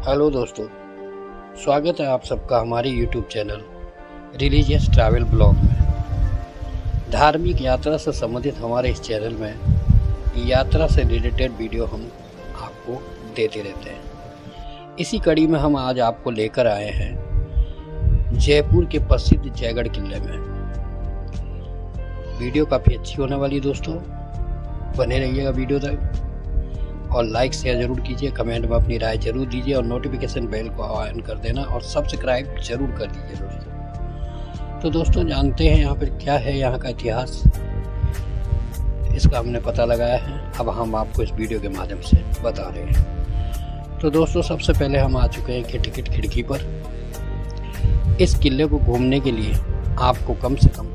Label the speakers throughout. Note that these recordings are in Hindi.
Speaker 1: हेलो दोस्तों, स्वागत है आप सबका हमारे YouTube channel religious travel blog में। धार्मिक यात्रा से संबंधित हमारे इस चैनल में यात्रा से रिलेटेड वीडियो हम आपको देते रहते हैं। इसी कड़ी में हम आज आपको लेकर आए हैं जयपुर के प्रसिद्ध जयगढ़ किले में। वीडियो काफ़ी अच्छी होने वाली है दोस्तों, बने रहिएगा वीडियो तक और लाइक शेयर जरूर कीजिए, कमेंट में अपनी राय जरूर दीजिए और नोटिफिकेशन बेल को ऑन कर देना और सब्सक्राइब जरूर कर दीजिए दोस्तों। तो दोस्तों जानते हैं यहाँ पर क्या है, यहाँ का इतिहास, इसका हमने पता लगाया है, अब हम आपको इस वीडियो के माध्यम से बता रहे हैं। तो दोस्तों सबसे पहले हम आ चुके हैं कि टिकट खिड़की पर। इस किले को घूमने के लिए आपको कम से कम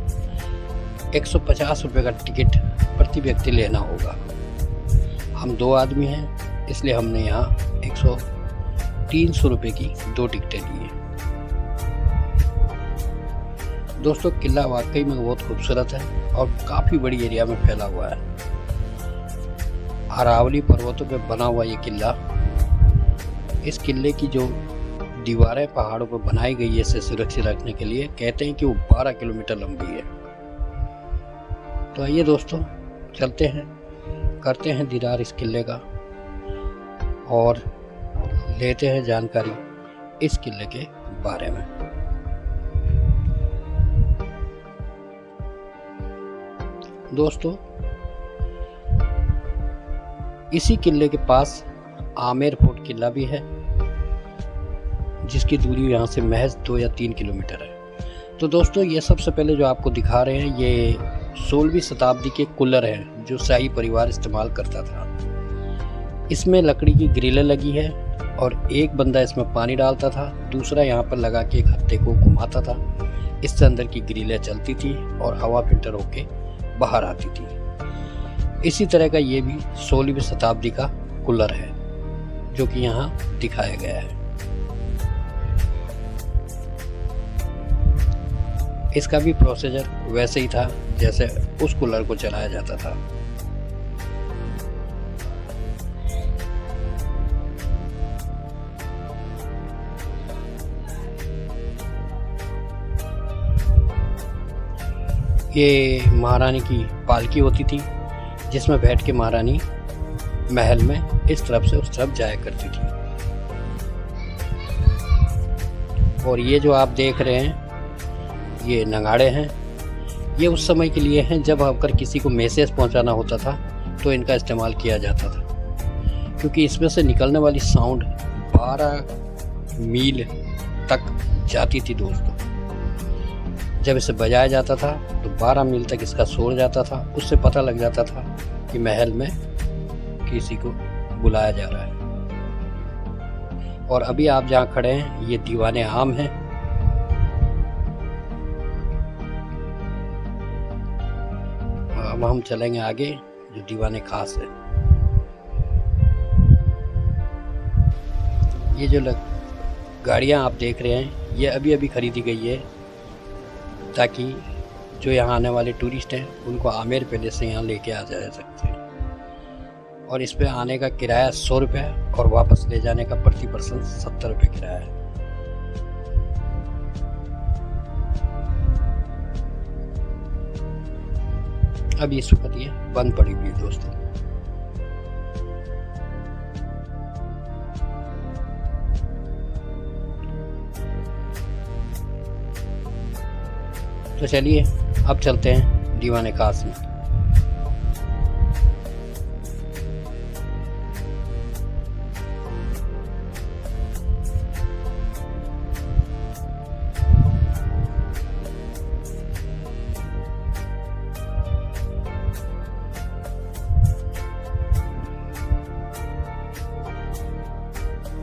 Speaker 1: 150 रुपये का टिकट प्रति व्यक्ति लेना होगा। हम 2 आदमी हैं, इसलिए हमने यहाँ 300 रुपये की 2 टिकटें ली हैं। दोस्तों किला वाकई में बहुत खूबसूरत है और काफ़ी बड़ी एरिया में फैला हुआ है। अरावली पर्वतों पे बना हुआ ये किला, इस किले की जो दीवारें पहाड़ों पर बनाई गई है इसे सुरक्षित रखने के लिए, कहते हैं कि वो 12 किलोमीटर लंबी है। तो आइए दोस्तों चलते हैं, करते हैं दीदार इस किले का और लेते हैं जानकारी इस किले के बारे में। दोस्तों इसी किले के पास आमेर फोर्ट किला भी है, जिसकी दूरी यहाँ से महज 2 या 3 किलोमीटर है। तो दोस्तों ये सबसे पहले जो आपको दिखा रहे हैं ये 16वीं शताब्दी के कूलर हैं जो शाही परिवार इस्तेमाल करता था। इसमें लकड़ी की ग्रिलें लगी है और एक बंदा इसमें पानी डालता था, दूसरा यहाँ पर लगा के एक हत्थे को घुमाता था। इससे अंदर की ग्रिलें चलती थी और हवा फिल्टर होके बाहर आती थी। इसी तरह का ये भी 16वीं शताब्दी का कूलर है जो कि यहाँ दिखाया गया है। इसका भी प्रोसीजर वैसे ही था जैसे उस कूलर को चलाया जाता था। ये महारानी की पालकी होती थी जिसमें बैठ के महारानी महल में इस तरफ से उस तरफ जाया करती थी। और ये जो आप देख रहे हैं ये नगाड़े हैं, ये उस समय के लिए हैं जब अगर किसी को मैसेज पहुंचाना होता था तो इनका इस्तेमाल किया जाता था, क्योंकि इसमें से निकलने वाली साउंड 12 मील तक जाती थी दोस्तों। जब इसे बजाया जाता था तो 12 मील तक इसका शोर जाता था, उससे पता लग जाता था कि महल में किसी को बुलाया जा रहा है। और अभी आप जहाँ खड़े हैं ये दीवाने आम हैं। अब हम चलेंगे आगे जो दीवाने खास है। ये जो गाड़ियाँ आप देख रहे हैं ये अभी अभी खरीदी गई है ताकि जो यहाँ आने वाले टूरिस्ट हैं उनको आमेर पैलेस से यहाँ लेके आ जा सकते हैं। और इस पे आने का किराया 100 रुपये और वापस ले जाने का प्रति पर्सन 70 रुपये किराया है। अब इस वक्त ये बंद पड़ी हुई है दोस्तों। तो चलिए अब चलते हैं दीवाने खास में।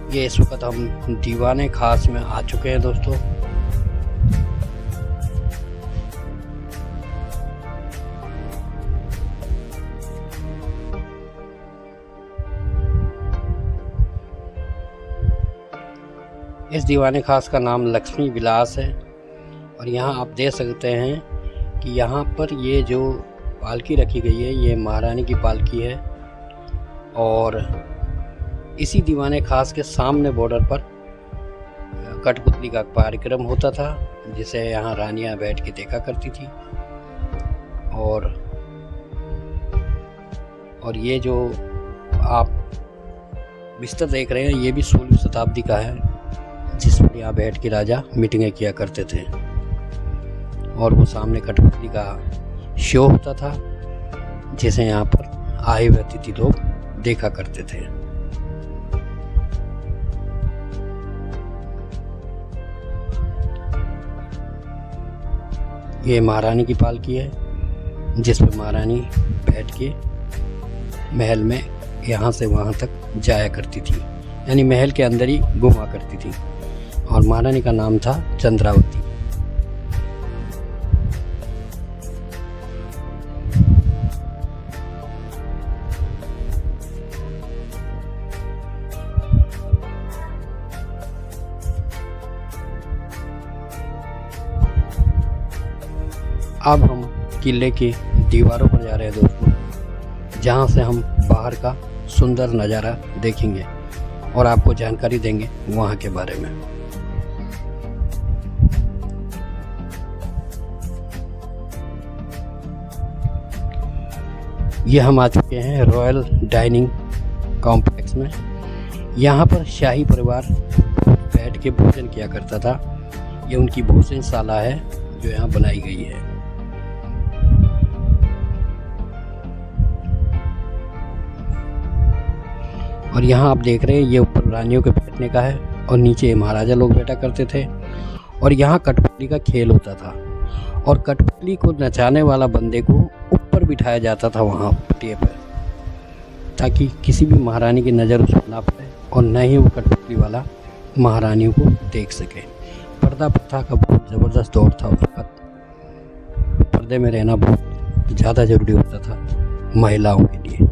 Speaker 1: ये इस वक्त हम दीवाने खास में आ चुके हैं दोस्तों। इस दीवाने खास का नाम लक्ष्मी विलास है और यहाँ आप देख सकते हैं कि यहाँ पर ये जो पालकी रखी गई है ये महारानी की पालकी है और इसी दीवाने खास के सामने बॉर्डर पर कठपुतली का कार्यक्रम होता था, जिसे यहाँ रानियां बैठ के देखा करती थी। और ये जो आप बिस्तर देख रहे हैं, ये भी 16वीं शताब्दी का है, जिस पर यहाँ बैठ के राजा मीटिंगें किया करते थे। और वो सामने कठपुतली का शो होता था, जिसे यहाँ पर आए हुए अतिथि लोग देखा करते थे। ये महारानी की पालकी है, जिस पर महारानी बैठ के महल में यहाँ से वहाँ तक जाया करती थी, यानी महल के अंदर ही घुमा करती थी। और महारानी का नाम था चंद्रावती। अब हम किले की दीवारों पर जा रहे हैं दोस्तों, जहाँ से हम बाहर का सुंदर नज़ारा देखेंगे और आपको जानकारी देंगे वहाँ के बारे में। ये हम आ चुके हैं रॉयल डाइनिंग कॉम्प्लेक्स में। यहाँ पर शाही परिवार बैठ के भोजन किया करता था। ये उनकी भोजनशाला है जो यहाँ बनाई गई है। और यहाँ आप देख रहे हैं, ये ऊपर रानियों के बैठने का है और नीचे महाराजा लोग बैठा करते थे। और यहाँ कठपुतली का खेल होता था, और कठपुतली को नचाने वाला बंदे को ऊपर बिठाया जाता था वहाँ पटिए पर, ताकि किसी भी महारानी की नज़र उस पर ना पड़े और न ही वो कठपुतली वाला महारानियों को देख सके। पर्दा प्रथा का बहुत ज़बरदस्त दौर था उस वक्त। पर्दे में रहना बहुत ज़्यादा ज़रूरी होता था महिलाओं के लिए।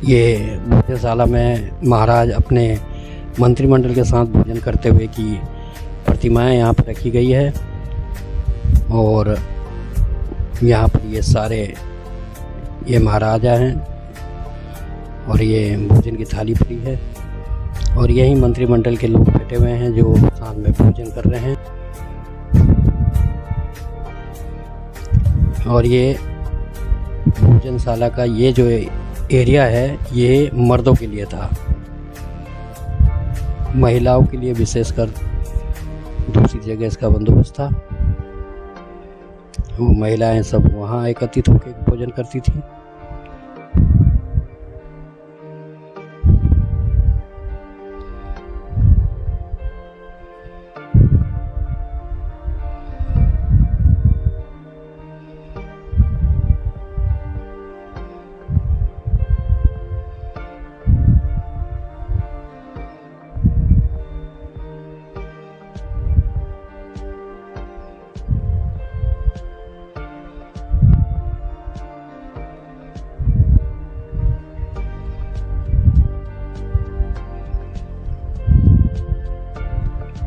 Speaker 1: ये भोजनशाला में महाराज अपने मंत्रिमंडल के साथ भोजन करते हुए की प्रतिमाएं यहाँ पर रखी गई है। और यहाँ पर ये सारे ये महाराजा हैं और ये भोजन की थाली पड़ी है, और यही मंत्रिमंडल के लोग बैठे हुए हैं जो साथ में भोजन कर रहे हैं। और ये भोजनशाला का ये जो एरिया है, ये मर्दों के लिए था। महिलाओं के लिए विशेषकर दूसरी जगह इसका बंदोबस्त था। वो महिलाएं सब वहाँ एकत्रित होकर भोजन करती थी।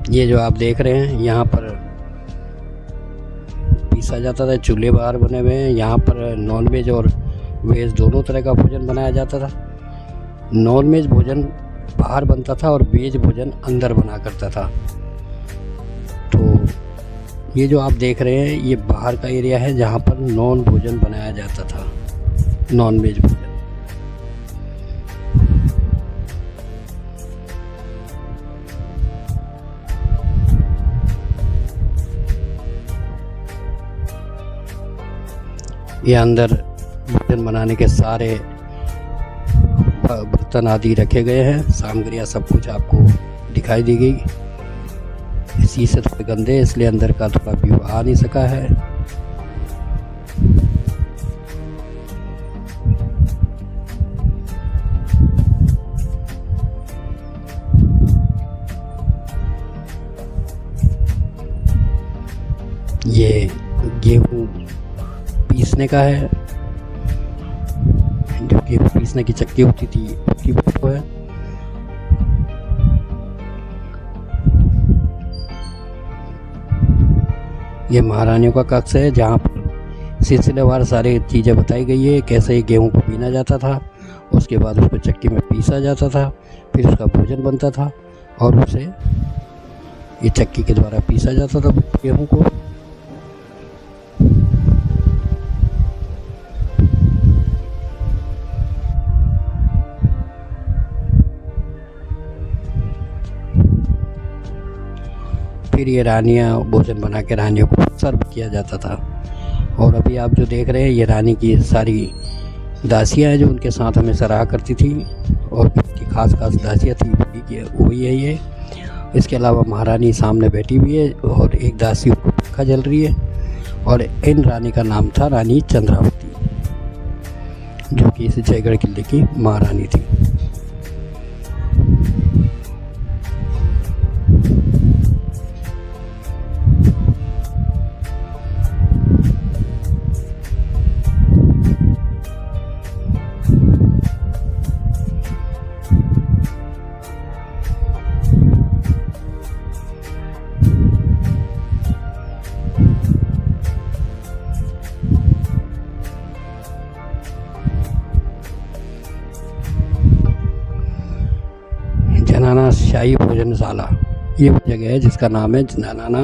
Speaker 1: ये जो आप देख रहे हैं, यहाँ पर पीसा जाता था, चूल्हे बाहर बने हुए हैं। यहाँ पर नॉनवेज और वेज दोनों तरह का भोजन बनाया जाता था। नॉनवेज भोजन बाहर बनता था और वेज भोजन अंदर बना करता था। तो ये जो आप देख रहे हैं, ये बाहर का एरिया है जहाँ पर नॉन भोजन बनाया जाता था, नॉनवेज भोजन। ये अंदर भोजन बनाने के सारे बर्तन आदि रखे गए हैं, सामग्रियाँ सब कुछ आपको दिखाई दी गई। इसी से थोड़े गंदे, इसलिए अंदर का थोड़ा व्यू आ नहीं सका है। ये गेहूँ पीसने का है, जो गेहूँ पीसने पीसने की चक्की होती थी उसकी फोटो है। ये महारानियों का कक्ष है जहाँ पर सिलसिलेवार सारी चीज़ें बताई गई है, कैसे गेहूं को बीना जाता था, उसके बाद उसको चक्की में पीसा जाता था, फिर उसका भोजन बनता था और उसे ये चक्की के द्वारा पीसा जाता था गेहूं को। फिर ये रानियाँ भोजन बना के रानियों को सर्व किया जाता था। और अभी आप जो देख रहे हैं ये रानी की सारी दासियाँ हैं जो उनके साथ हमेशा रहा करती थी और उनकी खास दासियाँ थी वही है ये। इसके अलावा महारानी सामने बैठी हुई है और एक दासी उनको पंखा जल रही है। और इन रानी का नाम था रानी चंद्रावती, जो कि इस जयगढ़ किले की महारानी थी। जनाना शाही भोजनशाला, ये वो जगह है जिसका नाम है जनाना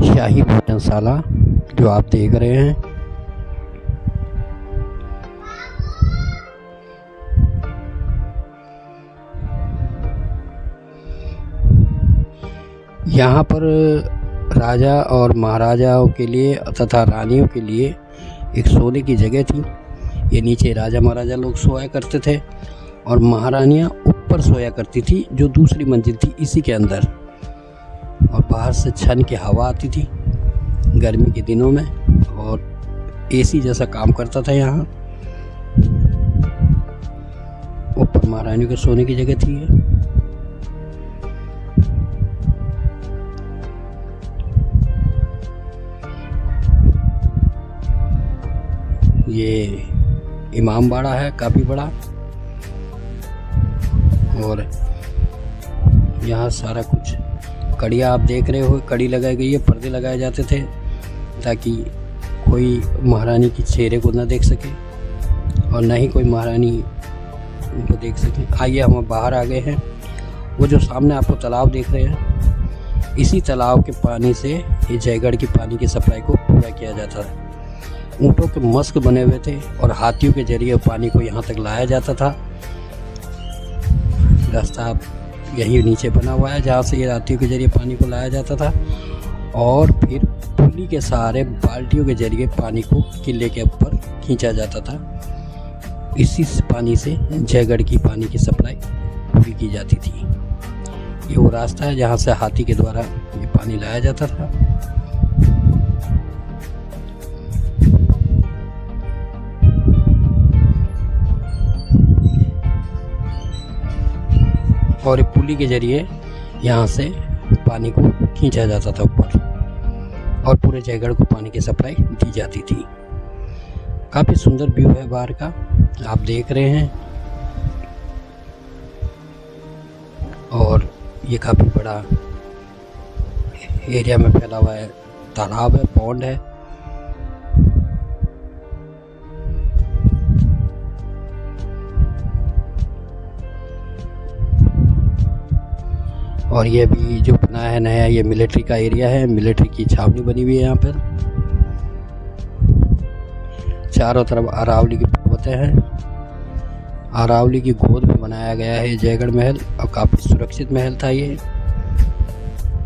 Speaker 1: शाही भोजनशाला, जो आप देख रहे हैं। यहाँ पर राजा और महाराजाओं के लिए तथा रानियों के लिए एक सोने की जगह थी। ये नीचे राजा महाराजा लोग सोया करते थे और महारानियाँ ऊपर सोया करती थी, जो दूसरी मंजिल थी इसी के अंदर। और बाहर से छन की हवा आती थी गर्मी के दिनों में और एसी जैसा काम करता था यहाँ। ऊपर महारानियों के सोने की जगह थी ये इमाम बाड़ा है काफ़ी बड़ा। और यहाँ सारा कुछ कड़ियाँ आप देख रहे हो, कड़ी लगाई गई है, पर्दे लगाए जाते थे ताकि कोई महारानी की चेहरे को ना देख सके और ना ही कोई महारानी उनको देख सके। आइए हम बाहर आ गए हैं। वो जो सामने आपको तालाब देख रहे हैं, इसी तालाब के पानी से ये जयगढ़ की पानी की सप्लाई को पूरा किया जाता है। ऊँटों के मस्क बने हुए थे और हाथियों के जरिए पानी को यहाँ तक लाया जाता था। रास्ता यही नीचे बना हुआ है जहाँ से ये हाथियों के जरिए पानी को लाया जाता था और फिर पुली के सहारे बाल्टियों के जरिए पानी को किले के ऊपर खींचा जाता था। इसी पानी से जयगढ़ की पानी की सप्लाई पूरी की जाती थी। ये वो रास्ता है जहाँ से हाथी के द्वारा ये पानी लाया जाता था। और पुली के जरिए यहाँ से पानी को खींचा जाता था ऊपर और पूरे जयगढ़ को पानी की सप्लाई दी जाती थी। काफ़ी सुंदर व्यू है बाहर का, आप देख रहे हैं। और ये काफ़ी बड़ा एरिया में फैला हुआ है, तालाब है, पॉन्ड है। और ये भी जो बना है नया, ये मिलिट्री का एरिया है, मिलिट्री की छावनी बनी हुई है यहाँ पर। चारों तरफ अरावली की पर्वतें हैं। अरावली की गोद में बनाया गया है जयगढ़ महल और काफ़ी सुरक्षित महल था ये।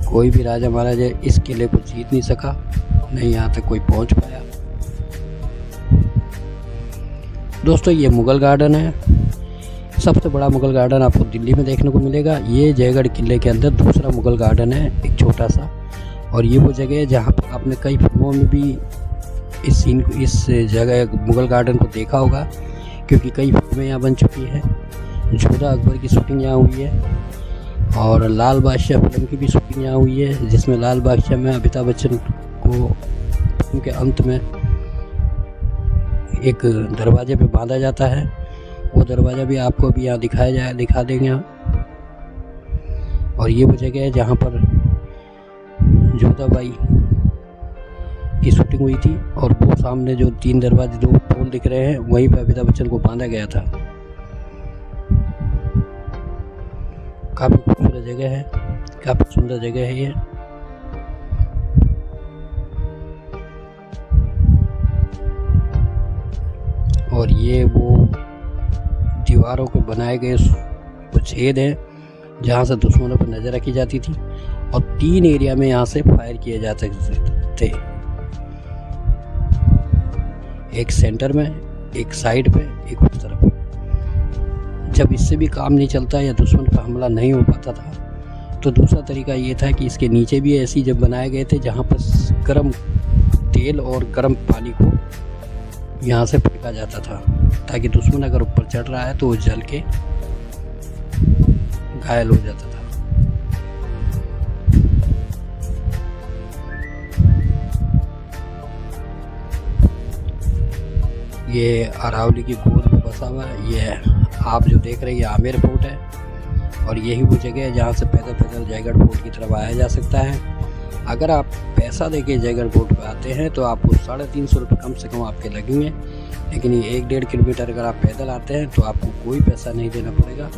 Speaker 1: कोई भी राजा महाराजा इस किले को जीत नहीं सका, नहीं यहाँ तक कोई पहुँच पाया। दोस्तों ये मुगल गार्डन है, सबसे बड़ा मुगल गार्डन आपको दिल्ली में देखने को मिलेगा। ये जयगढ़ किले के अंदर दूसरा मुगल गार्डन है, एक छोटा सा। और ये वो जगह है जहाँ पर आपने कई फिल्मों में भी इस सीन को, इस जगह मुगल गार्डन को देखा होगा, क्योंकि कई फिल्में यहाँ बन चुकी हैं। जोधा अकबर की शूटिंग यहाँ हुई है और लाल बादशाह फिल्म की भी शूटिंग यहाँ हुई है, जिसमें लाल बादशाह में अमिताभ बच्चन को फिल्म के अंत में एक दरवाजे पे बांधा जाता है। वो दरवाज़ा भी आपको अभी यहाँ दिखा देंगे यहाँ। और ये वो जगह है जहाँ पर जोधाबाई की शूटिंग हुई थी। और वो सामने जो 3 दरवाजे 2 पोल दिख रहे हैं, वहीं पर अमिताभ बच्चन को बांधा गया था। काफ़ी खूबसूरत जगह है, काफ़ी सुंदर जगह है ये। और ये वो दीवारों के बनाए गए कुछ छेद हैं जहाँ से दुश्मनों पर नज़र रखी जाती थी। और 3 एरिया में यहाँ से फायर किए जाते थे, एक सेंटर में, एक साइड पे, एक उस तरफ। जब इससे भी काम नहीं चलता या दुश्मन पर हमला नहीं हो पाता था तो दूसरा तरीका ये था कि इसके नीचे भी ऐसी जब बनाए गए थे जहाँ पर गर्म तेल और गर्म पानी को यहाँ से फेंका जाता था, ताकि दुश्मन अगर ऊपर चढ़ रहा है तो वो जल के घायल हो जाता था। ये अरावली की गोद में बसा हुआ है। ये आप जो देख रहे हैं ये आमेर फोर्ट है। और यही वो जगह है जहाँ से पैदल जयगढ़ फोर्ट की तरफ आया जा सकता है। अगर आप पैसा देके जयगढ़ फोर्ट पे आते हैं तो आपको 350 रुपये कम से कम आपके लगेंगे। लेकिन ये 1-1.5 किलोमीटर अगर आप पैदल आते हैं तो आपको कोई पैसा नहीं देना पड़ेगा।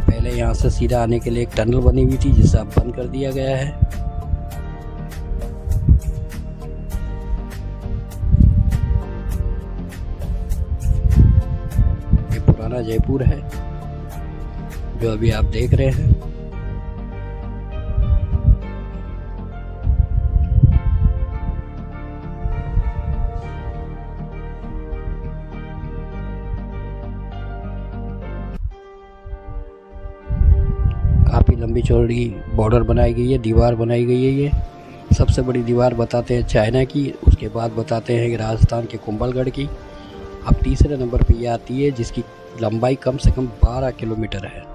Speaker 1: पहले यहाँ से सीधा आने के लिए एक टनल बनी हुई थी जिसे अब बंद कर दिया गया है। ये पुराना जयपुर है जो अभी आप देख रहे हैं। काफ़ी लंबी चौड़ी बॉर्डर बनाई गई है, दीवार बनाई गई है। ये सबसे बड़ी दीवार बताते हैं चाइना की, उसके बाद बताते हैं कि राजस्थान के कुंभलगढ़ की। अब तीसरे नंबर पे ये आती है जिसकी लंबाई कम से कम 12 किलोमीटर है।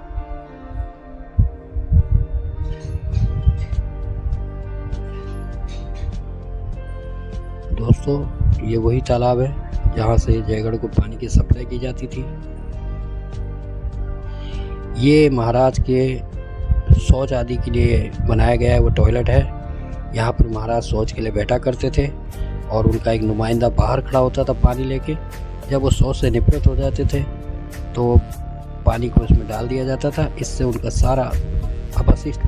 Speaker 1: दोस्तों ये वही तालाब है जहाँ से जयगढ़ को पानी की सप्लाई की जाती थी। ये महाराज के शौच आदि के लिए बनाया गया है वो टॉयलेट है। यहाँ पर महाराज शौच के लिए बैठा करते थे और उनका एक नुमाइंदा बाहर खड़ा होता था पानी लेके। जब वो शौच से निवृत्त हो जाते थे तो पानी को उसमें डाल दिया जाता था। इससे उनका सारा अपशिष्ट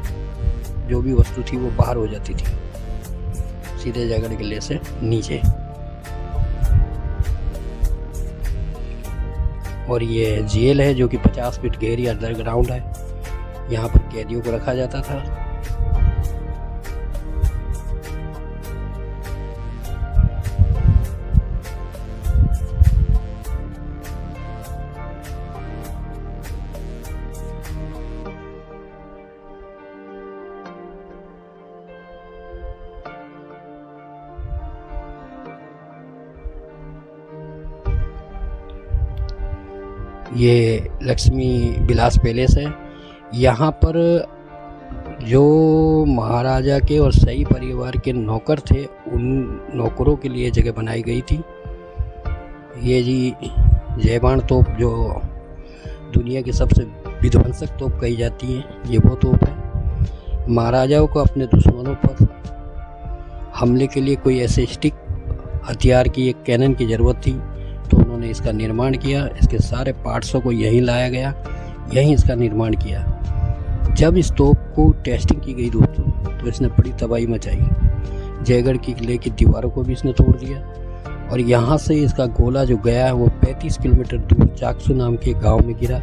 Speaker 1: जो भी वस्तु थी वो बाहर हो जाती थी सीधे जयगढ़ किले से नीचे। और ये जेल है जो कि 50 फीट गहरी अंडरग्राउंड है। यहाँ पर कैदियों को रखा जाता था। ये लक्ष्मी विलास पैलेस है। यहाँ पर जो महाराजा के और शाही परिवार के नौकर थे उन नौकरों के लिए जगह बनाई गई थी। ये जी जयबाण तोप जो दुनिया की सबसे विध्वंसक तोप कही जाती है, ये वो तोप है। महाराजाओं को अपने दुश्मनों पर हमले के लिए कोई ऐसे स्टिक हथियार की एक कैनन की ज़रूरत थी तो उन्होंने इसका निर्माण किया। इसके सारे पार्ट्सों को यहीं लाया गया, यहीं इसका निर्माण किया। जब इस तोप को टेस्टिंग की गई दोस्तों तो इसने बड़ी तबाही मचाई। जयगढ़ की किले की दीवारों को भी इसने तोड़ दिया। और यहाँ से इसका गोला जो गया है वो 35 किलोमीटर दूर चाकसू नाम के गांव में गिरा।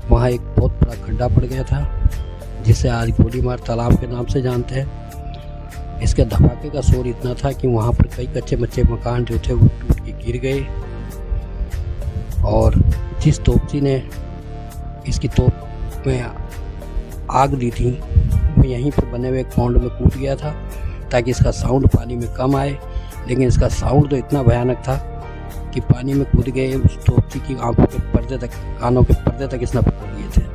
Speaker 1: वहाँ एक बहुत बड़ा खड्डा पड़ गया था जिसे आज गोलीमार तालाब के नाम से जानते हैं। इसके धमाके का शोर इतना था कि वहाँ पर कई कच्चे मच्चे मकान जो थे वो टूट के गिर गए। और जिस तोपची ने इसकी तोप में आग दी थी वो यहीं पर बने हुए पौंड में कूद गया था ताकि इसका साउंड पानी में कम आए। लेकिन इसका साउंड तो इतना भयानक था कि पानी में कूद गए उस तोपची की आंखों के पर्दे तक, कानों के पर्दे तक इसने पकड़ लिए थे।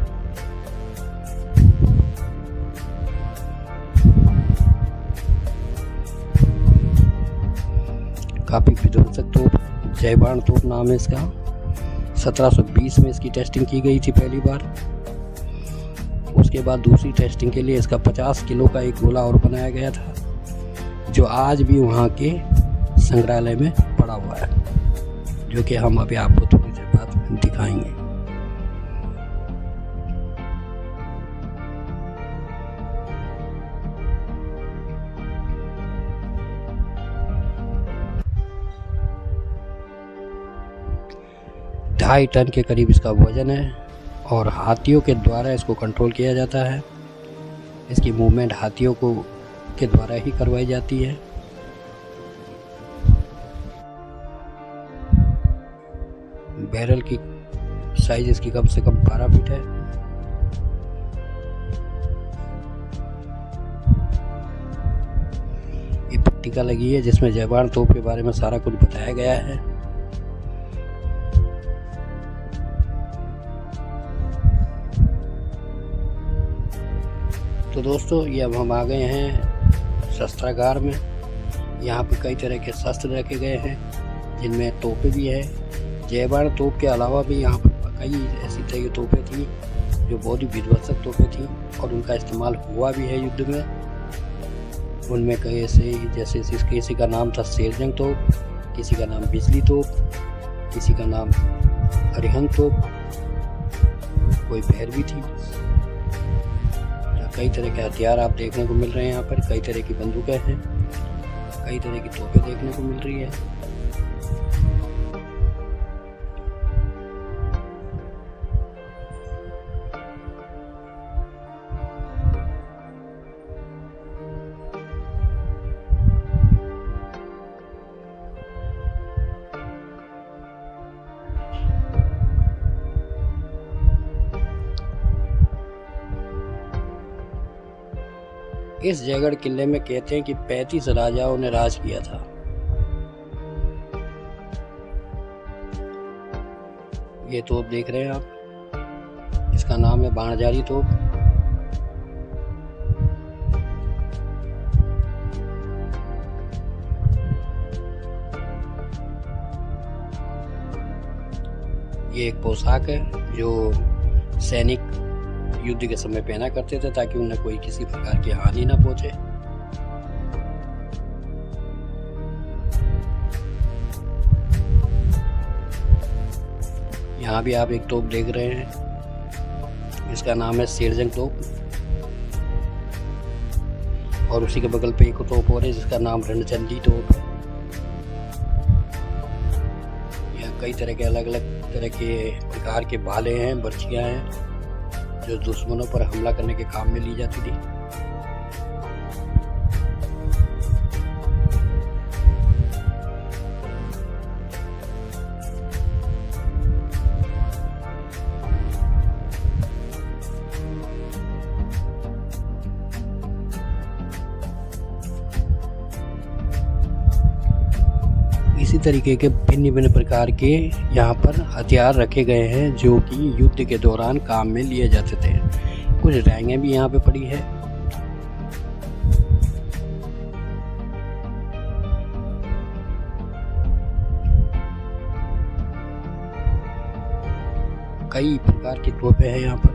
Speaker 1: काफ़ी विध्वंसक तोप जयबाण तोप नाम है इसका। 1720 में इसकी टेस्टिंग की गई थी पहली बार। उसके बाद दूसरी टेस्टिंग के लिए इसका 50 किलो का एक गोला और बनाया गया था, जो आज भी वहाँ के संग्रहालय में पड़ा हुआ है, जो कि हम अभी आपको थोड़ी देर बाद दिखाएंगे। ढाई टन के करीब इसका वजन है और हाथियों के द्वारा इसको कंट्रोल किया जाता है। इसकी मूवमेंट हाथियों के द्वारा ही करवाई जाती है। बैरल की साइज इसकी कम से कम 12 फीट है। ये पट्टिका लगी है जिसमें जयबाण तोप के बारे में सारा कुछ बताया गया है। तो दोस्तों, ये अब हम आ गए हैं शस्त्रागार में। यहाँ पे कई तरह के शस्त्र रखे गए हैं, जिनमें तोपें भी है। जयबाण तोप के अलावा भी यहाँ पर कई ऐसी तरह की तोपें थी जो बहुत ही विध्वंसक तोपें थी और उनका इस्तेमाल हुआ भी है युद्ध में। उनमें कई ऐसे, जैसे किसी का नाम था शेरजंग तोप, किसी का नाम बिजली तोप, किसी का नाम अरिहंत तोप, कोई भैरवी थी। कई तरह के हथियार आप देखने को मिल रहे हैं यहाँ पर। कई तरह की बंदूकें हैं, कई तरह की तोपें देखने को मिल रही है। इस जयगढ़ किले में कहते हैं कि 35 राजाओं ने राज किया था। ये तोप देख रहे हैं आप, इसका नाम है बाणजारी तोप। ये एक पोशाक है जो सैनिक युद्ध के समय पहना करते थे, ताकि उन्हें कोई किसी प्रकार की हानि ना पहुंचे। यहाँ भी आप एक तोप देख रहे हैं, इसका नाम है शेरजंग तोप। और उसी के बगल पे एक तोप और है जिसका नाम रणचंडी तोप है। यहाँ कई तरह के अलग अलग तरह के प्रकार के भाले हैं, बर्छियां हैं, जो दुश्मनों पर हमला करने के काम में ली जाती थी। इसी तरीके के भिन्न भिन्न प्रकार के यहाँ पर हथियार रखे गए हैं, जो कि युद्ध के दौरान काम में लिए जाते थे। कुछ रैंगें भी यहाँ पे पड़ी है। कई प्रकार की तोपें हैं यहाँ पर।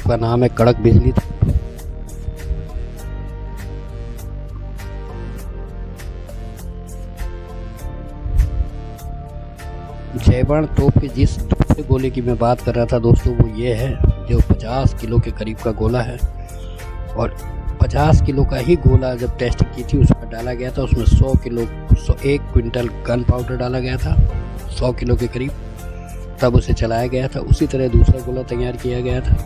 Speaker 1: का नाम है कड़क बिजली। जयबाण तोप के जिस दूसरे गोले की मैं बात कर रहा था दोस्तों, वो ये है जो 50 किलो के करीब का गोला है। और 50 किलो का ही गोला जब टेस्टिंग की थी उसमें डाला गया था, उसमें 1 क्विंटल गन पाउडर डाला गया था, 100 किलो के करीब, तब उसे चलाया गया था। उसी तरह दूसरा गोला तैयार किया गया था,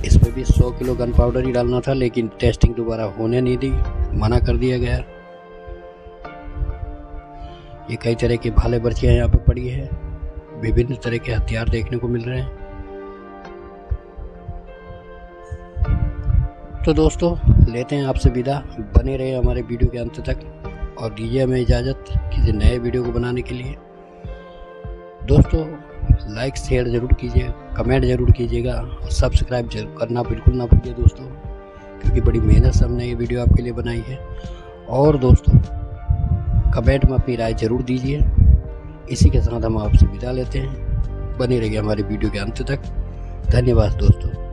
Speaker 1: इसमें भी 100 किलो गन पाउडर ही डालना था, लेकिन टेस्टिंग दोबारा होने नहीं दी, मना कर दिया गया। ये कई तरह की भाले बर्चियाँ यहाँ पे पड़ी है, विभिन्न तरह के हथियार देखने को मिल रहे हैं। तो दोस्तों लेते हैं आपसे विदा, बने रहे हमारे वीडियो के अंत तक और दीजिए हमें इजाज़त किसी नए वीडियो को बनाने के लिए। दोस्तों लाइक शेयर ज़रूर कीजिए, कमेंट ज़रूर कीजिएगा और सब्सक्राइब करना बिल्कुल ना भूलिए दोस्तों, क्योंकि बड़ी मेहनत से हमने ये वीडियो आपके लिए बनाई है। और दोस्तों कमेंट में अपनी राय ज़रूर दीजिए। इसी के साथ हम आपसे विदा लेते हैं, बने रहिए हमारे वीडियो के अंत तक। धन्यवाद दोस्तों।